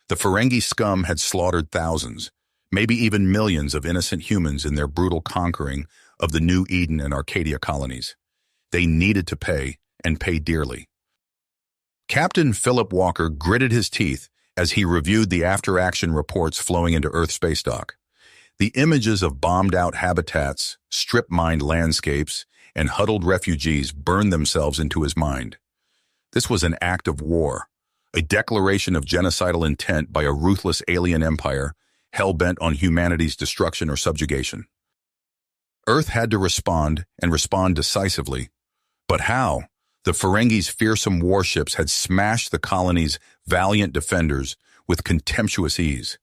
The Ferengi scum had slaughtered thousands, maybe even millions of innocent humans in their brutal conquering of the New Eden and Arcadia colonies. They needed to pay, and pay dearly. Captain Philip Walker gritted his teeth as he reviewed the after-action reports flowing into Earth space dock. The images of bombed-out habitats, strip-mined landscapes, and huddled refugees burned themselves into his mind. This was an act of war, a declaration of genocidal intent by a ruthless alien empire hell-bent on humanity's destruction or subjugation. Earth had to respond, and respond decisively. But how? The Ferengi's fearsome warships had smashed the colony's valiant defenders with contemptuous ease.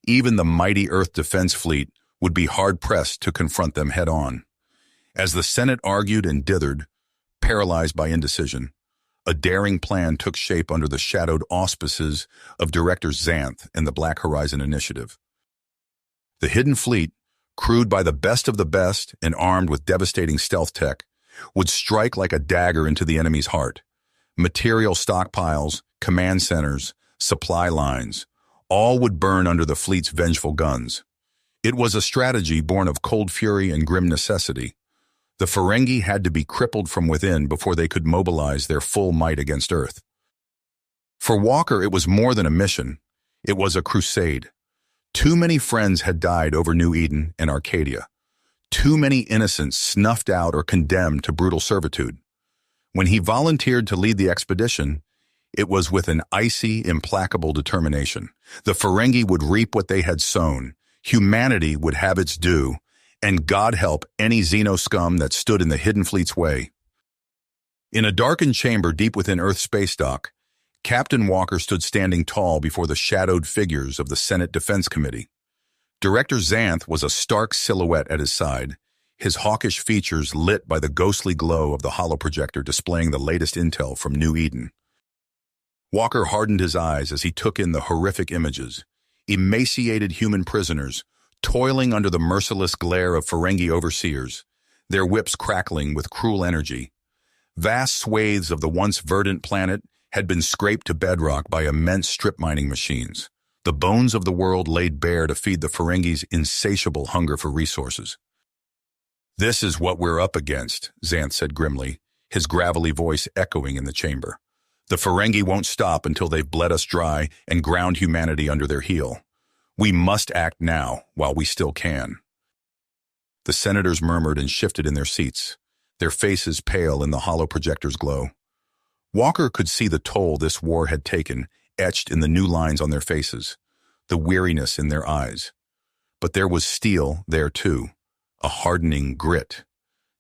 Even the mighty Earth Defense Fleet would be hard-pressed to confront them head-on. As the Senate argued and dithered, paralyzed by indecision, a daring plan took shape under the shadowed auspices of Director Xanth and the Black Horizon Initiative. The Hidden Fleet, crewed by the best of the best and armed with devastating stealth tech, would strike like a dagger into the enemy's heart. Material stockpiles, command centers, supply lines, all would burn under the fleet's vengeful guns. It was a strategy born of cold fury and grim necessity. The Ferengi had to be crippled from within before they could mobilize their full might against Earth. For Walker, it was more than a mission. It was a crusade. Too many friends had died over New Eden and Arcadia. Too many innocents snuffed out or condemned to brutal servitude. When he volunteered to lead the expedition, it was with an icy, implacable determination. The Ferengi would reap what they had sown, humanity would have its due, and God help any Xeno scum that stood in the Hidden Fleet's way. In a darkened chamber deep within Earth's space dock, Captain Walker stood standing tall before the shadowed figures of the Senate Defense Committee. Director Xanth was a stark silhouette at his side, his hawkish features lit by the ghostly glow of the holoprojector displaying the latest intel from New Eden. Walker hardened his eyes as he took in the horrific images. Emaciated human prisoners, toiling under the merciless glare of Ferengi overseers, their whips crackling with cruel energy. Vast swathes of the once verdant planet had been scraped to bedrock by immense strip mining machines, the bones of the world laid bare to feed the Ferengi's insatiable hunger for resources. "This is what we're up against," Xanth said grimly, his gravelly voice echoing in the chamber. "The Ferengi won't stop until they've bled us dry and ground humanity under their heel. We must act now, while we still can." The senators murmured and shifted in their seats, their faces pale in the holoprojector's glow. Walker could see the toll this war had taken, etched in the new lines on their faces, the weariness in their eyes. But there was steel there too, a hardening grit.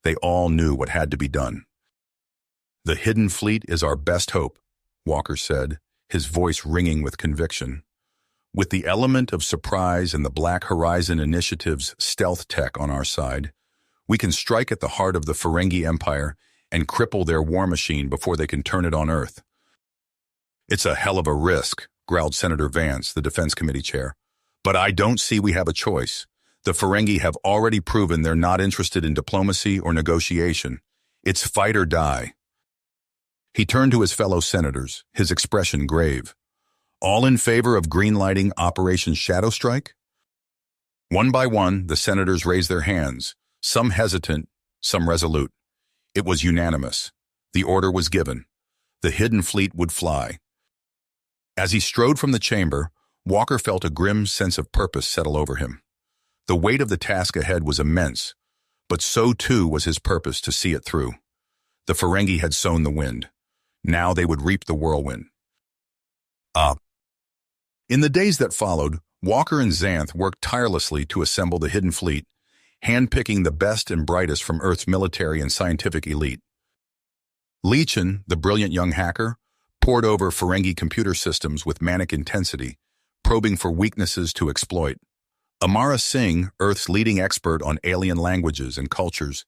They all knew what had to be done. "The Hidden Fleet is our best hope," Walker said, his voice ringing with conviction. "With the element of surprise and the Black Horizon Initiative's stealth tech on our side, we can strike at the heart of the Ferengi Empire and cripple their war machine before they can turn it on Earth." "It's a hell of a risk," growled Senator Vance, the Defense Committee chair. "But I don't see we have a choice. The Ferengi have already proven they're not interested in diplomacy or negotiation. It's fight or die." He turned to his fellow senators, his expression grave. "All in favor of greenlighting Operation Shadow Strike?" One by one, the senators raised their hands, some hesitant, some resolute. It was unanimous. The order was given. The Hidden Fleet would fly. As he strode from the chamber, Walker felt a grim sense of purpose settle over him. The weight of the task ahead was immense, but so too was his purpose to see it through. The Ferengi had sown the wind. Now they would reap the whirlwind. In the days that followed, Walker and Xanth worked tirelessly to assemble the Hidden Fleet, handpicking the best and brightest from Earth's military and scientific elite. Leechin, the brilliant young hacker, pored over Ferengi computer systems with manic intensity, probing for weaknesses to exploit. Amara Singh, Earth's leading expert on alien languages and cultures,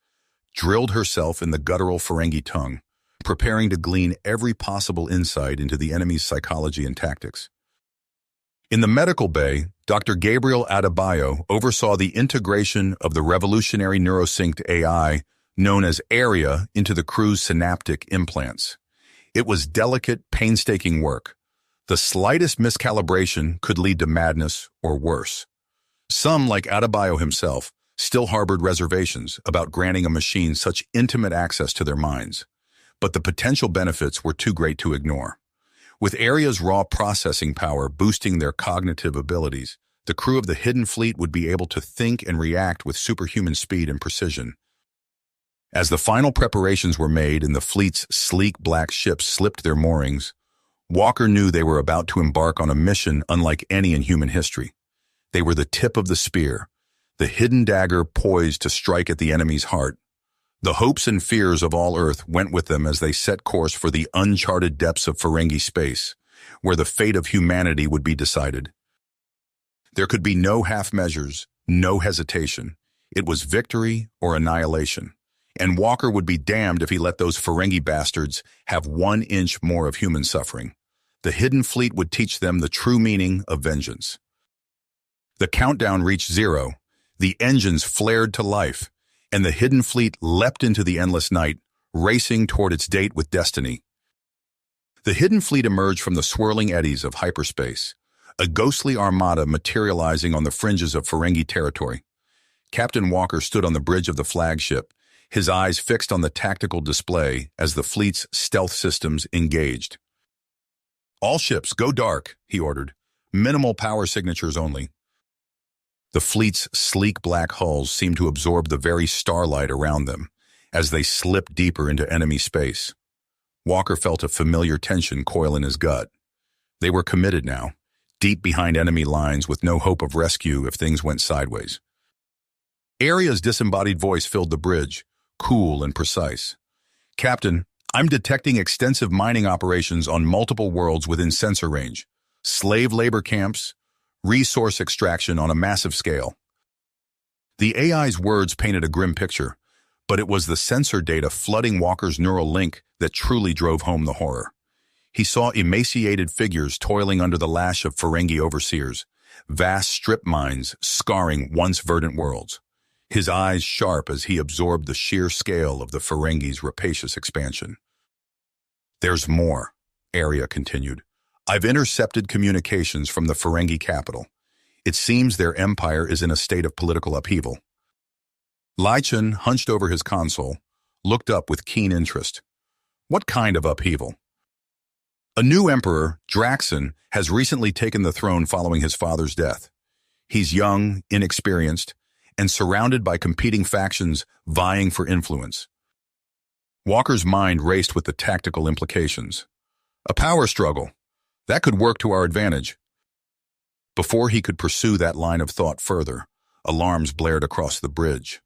drilled herself in the guttural Ferengi tongue, preparing to glean every possible insight into the enemy's psychology and tactics. In the medical bay, Dr. Gabriel Adebayo oversaw the integration of the revolutionary neurosynced AI known as ARIA into the crew's synaptic implants. It was delicate, painstaking work. The slightest miscalibration could lead to madness or worse. Some, like Adebayo himself, still harbored reservations about granting a machine such intimate access to their minds. But the potential benefits were too great to ignore. With Aria's raw processing power boosting their cognitive abilities, the crew of the Hidden Fleet would be able to think and react with superhuman speed and precision. As the final preparations were made and the fleet's sleek black ships slipped their moorings, Walker knew they were about to embark on a mission unlike any in human history. They were the tip of the spear, the hidden dagger poised to strike at the enemy's heart. The hopes and fears of all Earth went with them as they set course for the uncharted depths of Ferengi space, where the fate of humanity would be decided. There could be no half measures, no hesitation. It was victory or annihilation. And Walker would be damned if he let those Ferengi bastards have 1 inch more of human suffering. The Hidden Fleet would teach them the true meaning of vengeance. The countdown reached 0, the engines flared to life, and the Hidden Fleet leapt into the endless night, racing toward its date with destiny. The Hidden Fleet emerged from the swirling eddies of hyperspace, a ghostly armada materializing on the fringes of Ferengi territory. Captain Walker stood on the bridge of the flagship, his eyes fixed on the tactical display as the fleet's stealth systems engaged. "All ships, go dark," he ordered. "Minimal power signatures only." The fleet's sleek black hulls seemed to absorb the very starlight around them as they slipped deeper into enemy space. Walker felt a familiar tension coil in his gut. They were committed now, deep behind enemy lines with no hope of rescue if things went sideways. Aria's disembodied voice filled the bridge, cool and precise. "Captain, I'm detecting extensive mining operations on multiple worlds within sensor range. Slave labor camps, resource extraction on a massive scale." The AI's words painted a grim picture, but it was the sensor data flooding Walker's neural link that truly drove home the horror. He saw emaciated figures toiling under the lash of Ferengi overseers, vast strip mines scarring once verdant worlds. His eyes sharp as he absorbed the sheer scale of the Ferengi's rapacious expansion. "There's more," Aria continued. "I've intercepted communications from the Ferengi capital. It seems their empire is in a state of political upheaval." Lychan, hunched over his console, looked up with keen interest. "What kind of upheaval?" "A new emperor, Draxon, has recently taken the throne following his father's death. He's young, inexperienced, and surrounded by competing factions vying for influence." Walker's mind raced with the tactical implications. A power struggle. That could work to our advantage. Before he could pursue that line of thought further, alarms blared across the bridge.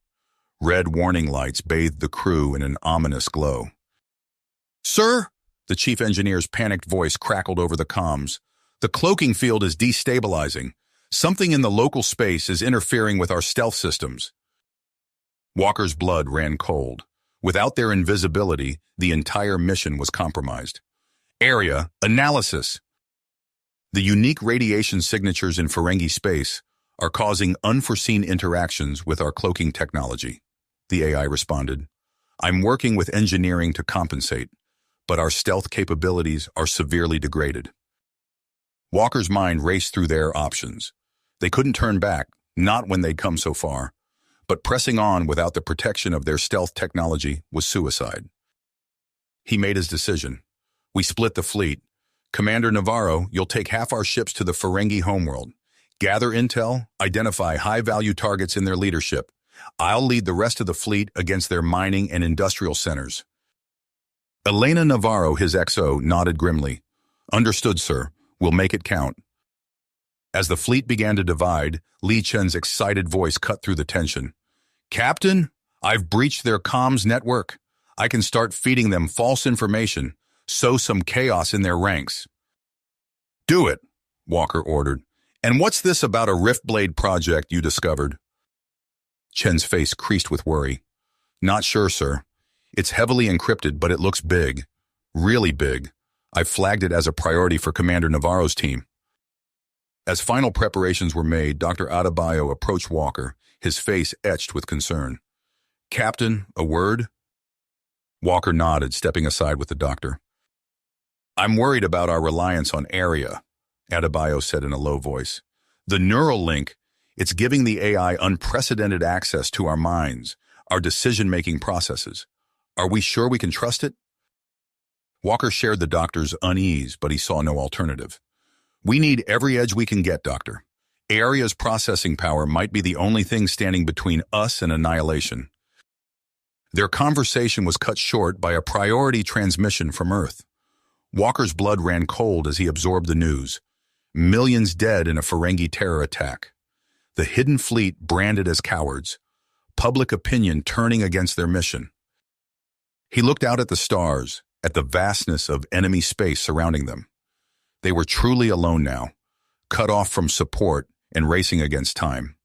Red warning lights bathed the crew in an ominous glow. "Sir," the chief engineer's panicked voice crackled over the comms, "the cloaking field is destabilizing. Something in the local space is interfering with our stealth systems." Walker's blood ran cold. Without their invisibility, the entire mission was compromised. "Area, analysis." "The unique radiation signatures in Ferengi space are causing unforeseen interactions with our cloaking technology," the AI responded. "I'm working with engineering to compensate, but our stealth capabilities are severely degraded." Walker's mind raced through their options. They couldn't turn back, not when they'd come so far, but pressing on without the protection of their stealth technology was suicide. He made his decision. "We split the fleet. Commander Navarro, you'll take half our ships to the Ferengi homeworld. Gather intel, identify high-value targets in their leadership. I'll lead the rest of the fleet against their mining and industrial centers." Elena Navarro, his XO, nodded grimly. "Understood, sir. We'll make it count." As the fleet began to divide, Li Chen's excited voice cut through the tension. "Captain, I've breached their comms network. I can start feeding them false information, sow some chaos in their ranks." "Do it," Walker ordered. "And what's this about a Riftblade project you discovered?" Chen's face creased with worry. "Not sure, sir. It's heavily encrypted, but it looks big. Really big. I've flagged it as a priority for Commander Navarro's team." As final preparations were made, Dr. Adebayo approached Walker, his face etched with concern. "Captain, a word?" Walker nodded, stepping aside with the doctor. I'm worried about our reliance on area, Adebayo said in a low voice. The neural link, it's giving the AI unprecedented access to our minds, our decision-making processes. Are we sure we can trust it? Walker shared the doctor's unease, but he saw no alternative. We need every edge we can get, Doctor. Area's processing power might be the only thing standing between us and annihilation. Their conversation was cut short by a priority transmission from Earth. Walker's blood ran cold as he absorbed the news. Millions dead in a Ferengi terror attack. The hidden fleet branded as cowards. Public opinion turning against their mission. He looked out at the stars, at the vastness of enemy space surrounding them. They were truly alone now, cut off from support and racing against time.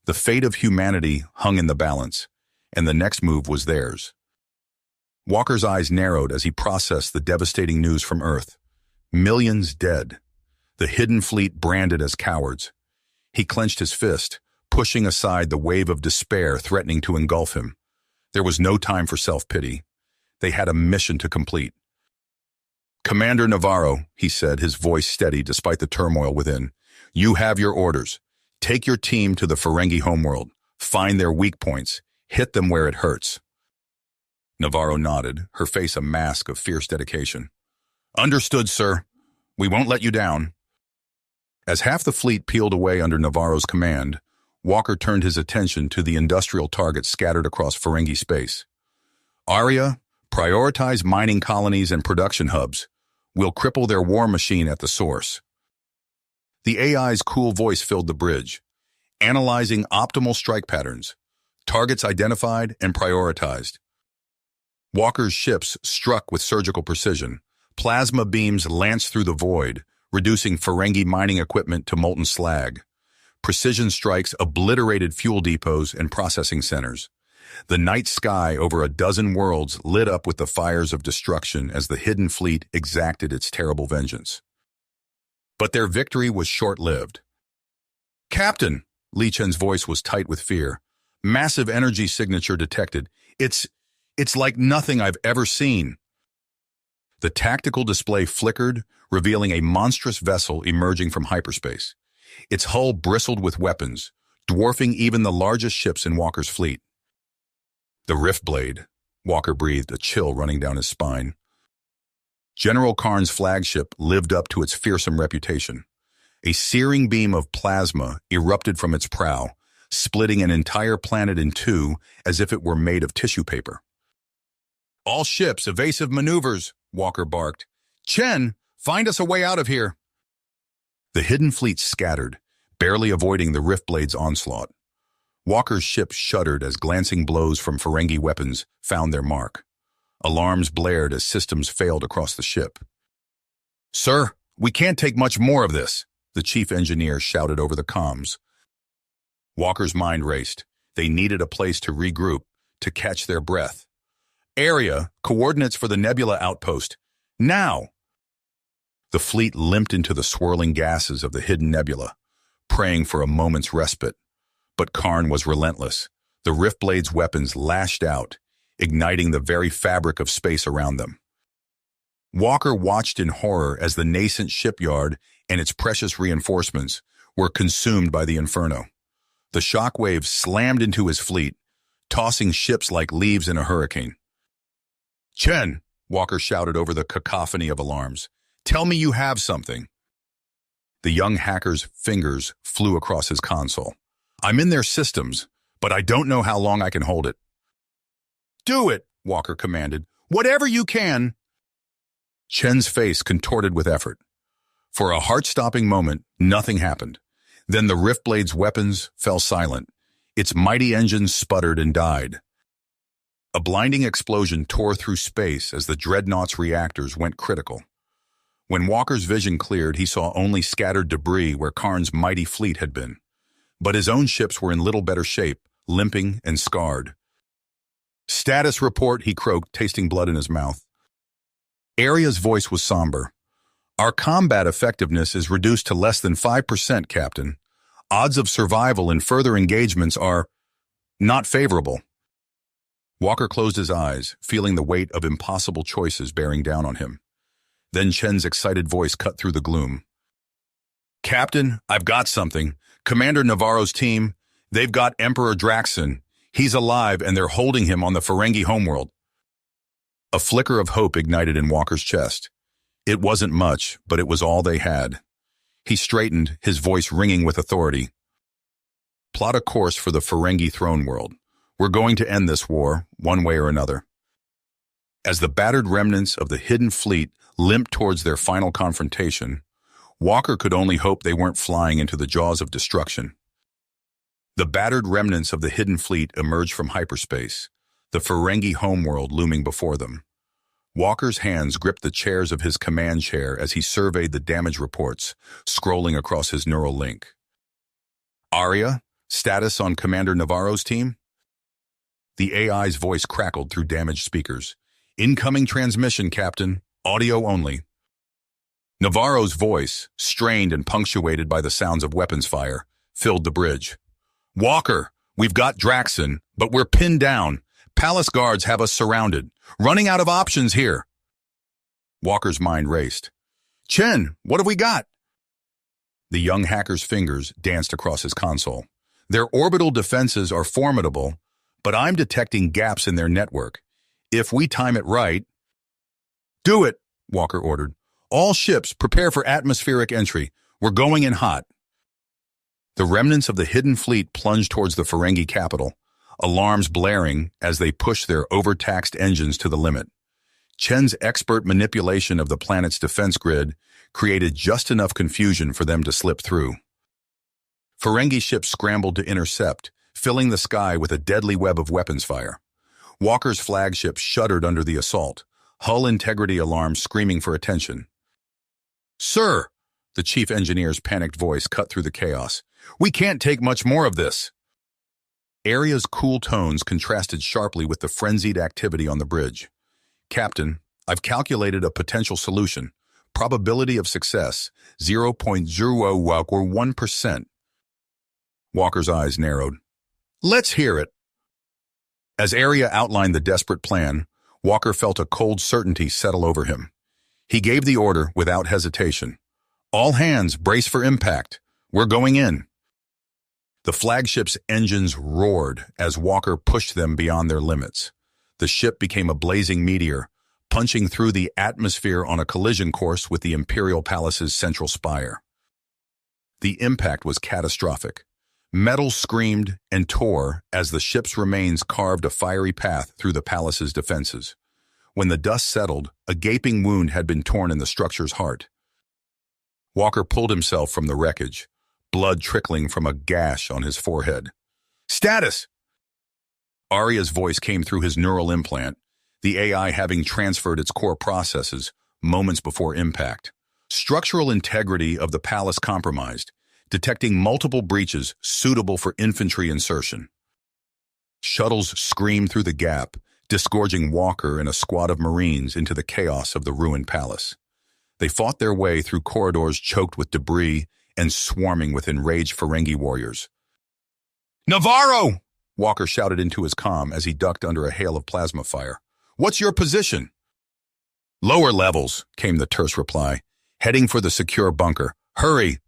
The fate of humanity hung in the balance, and the next move was theirs. Walker's eyes narrowed as he processed the devastating news from Earth. Millions dead. The hidden fleet branded as cowards. He clenched his fist, pushing aside the wave of despair threatening to engulf him. There was no time for self-pity. They had a mission to complete. Commander Navarro, he said, his voice steady despite the turmoil within. You have your orders. Take your team to the Ferengi homeworld. Find their weak points. Hit them where it hurts. Navarro nodded, her face a mask of fierce dedication. Understood, sir. We won't let you down. As half the fleet peeled away under Navarro's command, Walker turned his attention to the industrial targets scattered across Ferengi space. Aria, prioritize mining colonies and production hubs. We'll cripple their war machine at the source. The AI's cool voice filled the bridge, analyzing optimal strike patterns, targets identified and prioritized. Walker's ships struck with surgical precision. Plasma beams lanced through the void, reducing Ferengi mining equipment to molten slag. Precision strikes obliterated fuel depots and processing centers. The night sky over a dozen worlds lit up with the fires of destruction as the hidden fleet exacted its terrible vengeance. But their victory was short-lived. Captain, Li Chen's voice was tight with fear. Massive energy signature detected. It's like nothing I've ever seen. The tactical display flickered, revealing a monstrous vessel emerging from hyperspace. Its hull bristled with weapons, dwarfing even the largest ships in Walker's fleet. The Riftblade, Walker breathed, a chill running down his spine. General Karn's flagship lived up to its fearsome reputation. A searing beam of plasma erupted from its prow, splitting an entire planet in two as if it were made of tissue paper. All ships, evasive maneuvers, Walker barked. Chen, find us a way out of here. The hidden fleet scattered, barely avoiding the Riftblade's onslaught. Walker's ship shuddered as glancing blows from Ferengi weapons found their mark. Alarms blared as systems failed across the ship. Sir, we can't take much more of this, the chief engineer shouted over the comms. Walker's mind raced. They needed a place to regroup, to catch their breath. Area, coordinates for the Nebula outpost. Now! The fleet limped into the swirling gases of the hidden nebula, praying for a moment's respite. But Karn was relentless. The Riftblade's weapons lashed out, igniting the very fabric of space around them. Walker watched in horror as the nascent shipyard and its precious reinforcements were consumed by the inferno. The shockwaves slammed into his fleet, tossing ships like leaves in a hurricane. Chen, Walker shouted over the cacophony of alarms. Tell me you have something. The young hacker's fingers flew across his console. I'm in their systems, but I don't know how long I can hold it. Do it, Walker commanded. Whatever you can. Chen's face contorted with effort. For a heart-stopping moment, nothing happened. Then the Riftblade's weapons fell silent. Its mighty engines sputtered and died. A blinding explosion tore through space as the Dreadnought's reactors went critical. When Walker's vision cleared, he saw only scattered debris where Karn's mighty fleet had been. But his own ships were in little better shape, limping and scarred. Status report, he croaked, tasting blood in his mouth. Area's voice was somber. Our combat effectiveness is reduced to less than 5%, Captain. Odds of survival in further engagements are not favorable. Walker closed his eyes, feeling the weight of impossible choices bearing down on him. Then Chen's excited voice cut through the gloom. Captain, I've got something. Commander Navarro's team, they've got Emperor Draxon. He's alive and they're holding him on the Ferengi homeworld. A flicker of hope ignited in Walker's chest. It wasn't much, but it was all they had. He straightened, his voice ringing with authority. Plot a course for the Ferengi throne world. We're going to end this war, one way or another. As the battered remnants of the hidden fleet limped towards their final confrontation, Walker could only hope they weren't flying into the jaws of destruction. The battered remnants of the hidden fleet emerged from hyperspace, the Ferengi homeworld looming before them. Walker's hands gripped the chairs of his command chair as he surveyed the damage reports, scrolling across his neural link. Arya, status on Commander Navarro's team? The AI's voice crackled through damaged speakers. Incoming transmission, Captain. Audio only. Navarro's voice, strained and punctuated by the sounds of weapons fire, filled the bridge. Walker, we've got Draxon, but we're pinned down. Palace guards have us surrounded. Running out of options here. Walker's mind raced. Chen, what have we got? The young hacker's fingers danced across his console. Their orbital defenses are formidable, but I'm detecting gaps in their network. If we time it right... Do it, Walker ordered. All ships, prepare for atmospheric entry. We're going in hot. The remnants of the hidden fleet plunged towards the Ferengi capital, alarms blaring as they pushed their overtaxed engines to the limit. Chen's expert manipulation of the planet's defense grid created just enough confusion for them to slip through. Ferengi ships scrambled to intercept, filling the sky with a deadly web of weapons fire. Walker's flagship shuddered under the assault, hull integrity alarms screaming for attention. Sir, the chief engineer's panicked voice cut through the chaos. We can't take much more of this. Arya's cool tones contrasted sharply with the frenzied activity on the bridge. Captain, I've calculated a potential solution. Probability of success, 0.0 or 1%. Walker's eyes narrowed. Let's hear it. As Arya outlined the desperate plan, Walker felt a cold certainty settle over him. He gave the order without hesitation. All hands, brace for impact. We're going in. The flagship's engines roared as Walker pushed them beyond their limits. The ship became a blazing meteor, punching through the atmosphere on a collision course with the Imperial Palace's central spire. The impact was catastrophic. Metal screamed and tore as the ship's remains carved a fiery path through the palace's defenses. When the dust settled, a gaping wound had been torn in the structure's heart. Walker pulled himself from the wreckage, blood trickling from a gash on his forehead. Status! Arya's voice came through his neural implant, the AI having transferred its core processes moments before impact. Structural integrity of the palace compromised, detecting multiple breaches suitable for infantry insertion. Shuttles screamed through the gap, disgorging Walker and a squad of Marines into the chaos of the ruined palace. They fought their way through corridors choked with debris and swarming with enraged Ferengi warriors. Navarro! Walker shouted into his comm as he ducked under a hail of plasma fire. What's your position? Lower levels, came the terse reply. Heading for the secure bunker. Hurry!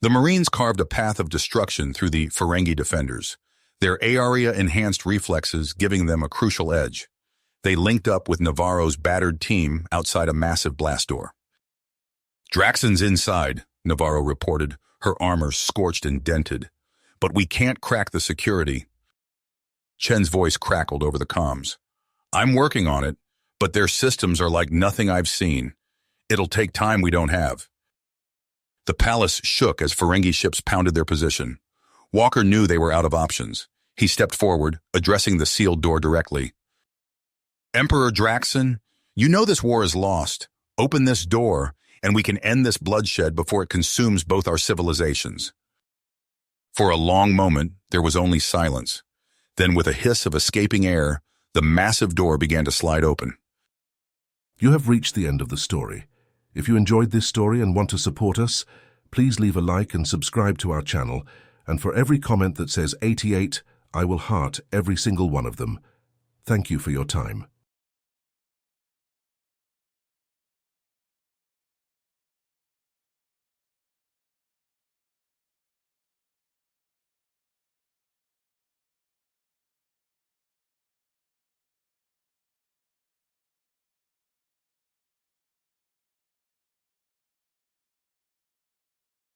The Marines carved a path of destruction through the Ferengi defenders, their Arya-enhanced reflexes giving them a crucial edge. They linked up with Navarro's battered team outside a massive blast door. Draxon's inside, Navarro reported, her armor scorched and dented. But we can't crack the security. Chen's voice crackled over the comms. I'm working on it, but their systems are like nothing I've seen. It'll take time we don't have. The palace shook as Ferengi ships pounded their position. Walker knew they were out of options. He stepped forward, addressing the sealed door directly. Emperor Draxon, you know this war is lost. Open this door, and we can end this bloodshed before it consumes both our civilizations. For a long moment, there was only silence. Then, with a hiss of escaping air, the massive door began to slide open. You have reached the end of the story. If you enjoyed this story and want to support us, please leave a like and subscribe to our channel, and for every comment that says 88, I will heart every single one of them. Thank you for your time.